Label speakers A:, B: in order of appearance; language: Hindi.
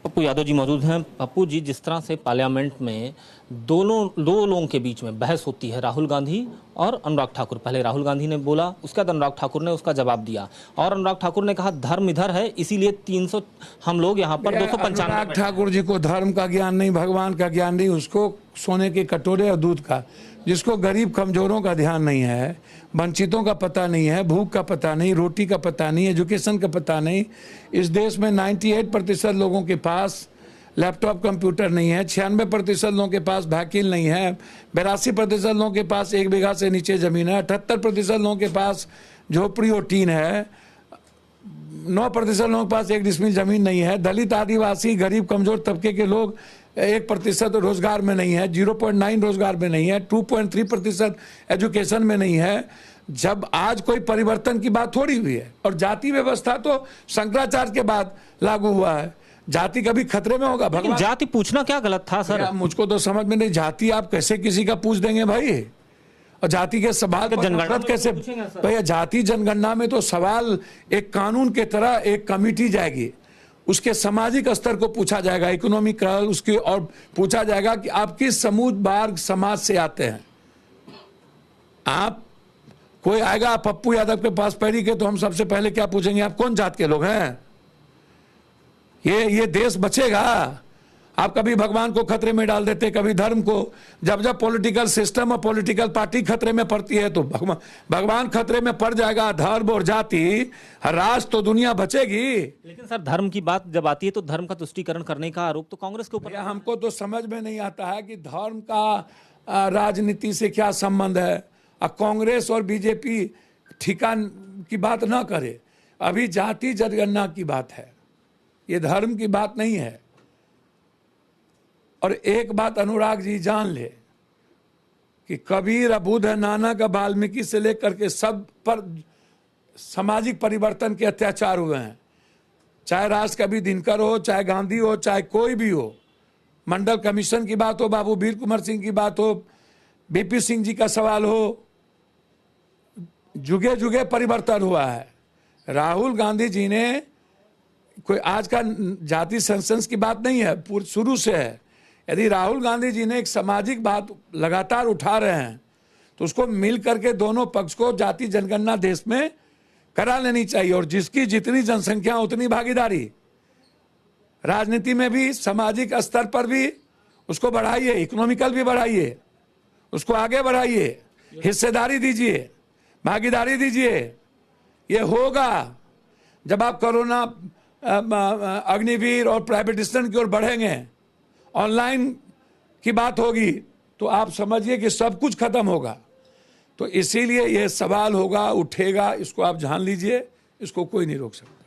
A: पप्पू यादव जी मौजूद हैं। पप्पू जी, जिस तरह से पार्लियामेंट में दो लोगों के बीच में बहस होती है, राहुल गांधी और अनुराग ठाकुर, पहले राहुल गांधी ने बोला, उसके बाद अनुराग ठाकुर ने उसका जवाब दिया और अनुराग ठाकुर ने कहा धर्म इधर है, इसीलिए 300 हम लोग यहाँ पर 295।
B: अनुराग ठाकुर जी को धर्म का ज्ञान नहीं, भगवान का ज्ञान नहीं, उसको सोने के कटोरे और दूध का, जिसको गरीब कमजोरों का ध्यान नहीं है, वंचितों का पता नहीं है, भूख का पता नहीं, रोटी का पता नहीं, एजुकेशन का पता नहीं। इस देश में 98% लोगों के पास लैपटॉप कंप्यूटर नहीं है, 96% लोगों के पास वकील नहीं है, 82% लोगों के पास 1 बीघा से नीचे जमीन है, 78% लोगों के पास झोपड़ी और टीन है, 9% लोगों के पास 1 डिसमिल जमीन नहीं है, दलित, आदिवासी, गरीब, कमजोर तबके के लोग 1% रोजगार में नहीं है, 0.9 रोजगार में नहीं है, 2.3% एजुकेशन में नहीं है। जब आज कोई परिवर्तन की बात थोड़ी हुई है, और जाति व्यवस्था तो शंकराचार्य के बाद लागू हुआ है। जाति कभी खतरे में होगा? भगवान,
A: जाति पूछना क्या गलत था सर?
B: मुझको तो समझ में नहीं, जाति आप कैसे किसी का पूछ देंगे भाई? और जाति के सवाल पर जनगणना कैसे? भैया, जाति जनगणना में तो सवाल एक कानून के तरह एक कमेटी जाएगी, उसके सामाजिक स्तर को पूछा जाएगा, इकोनॉमिकल उसके, और पूछा जाएगा कि आप किस समूह वर्ग समाज से आते हैं। आप कोई आएगा पप्पू यादव के पास पैरी के, तो हम सबसे पहले क्या पूछेंगे? आप कौन जात के लोग हैं? ये देश बचेगा? आप कभी भगवान को खतरे में डाल देते, कभी धर्म को। जब जब पॉलिटिकल सिस्टम और पॉलिटिकल पार्टी खतरे में पड़ती है तो भगवान खतरे में पड़ जाएगा, धर्म और जाति, राष्ट्र तो दुनिया बचेगी।
A: लेकिन सर, धर्म की बात जब आती है तो धर्म का तुष्टीकरण करने का आरोप तो कांग्रेस के ऊपर।
B: हमको तो समझ में नहीं आता है कि धर्म का राजनीति से क्या संबंध है। कांग्रेस और बीजेपी ठिकान की बात ना करे, अभी जाति जनगणना की बात है, ये धर्म की बात नहीं है। और एक बात अनुराग जी जान ले कि कबीर, बुद्ध, नानक, वाल्मीकि से लेकर के सब पर सामाजिक परिवर्तन के अत्याचार हुए हैं। चाहे राज कवि दिनकर हो, चाहे गांधी हो, चाहे कोई भी हो, मंडल कमीशन की बात हो, बाबू वीर कुंवर सिंह की बात हो, बीपी सिंह जी का सवाल हो, जुगे जुगे परिवर्तन हुआ है। राहुल गांधी जी ने, कोई आज का जाति सेंसस की बात नहीं है, शुरू से है। यदि राहुल गांधी जी ने एक सामाजिक बात लगातार उठा रहे हैं तो उसको मिल करके दोनों पक्ष को जाति जनगणना देश में करा लेनी चाहिए। और जिसकी जितनी जनसंख्या उतनी भागीदारी, राजनीति में भी, सामाजिक स्तर पर भी उसको बढ़ाइए, इकोनॉमिकल भी बढ़ाइए, उसको आगे बढ़ाइए, हिस्सेदारी दीजिए, भागीदारी दीजिए। ये होगा जब आप कोरोना, अग्निवीर और प्राइवेटाइजेशन की ओर बढ़ेंगे, ऑनलाइन की बात होगी, तो आप समझिए कि सब कुछ खत्म होगा। तो इसीलिए ये सवाल होगा, उठेगा, इसको आप जान लीजिए, इसको कोई नहीं रोक सकता।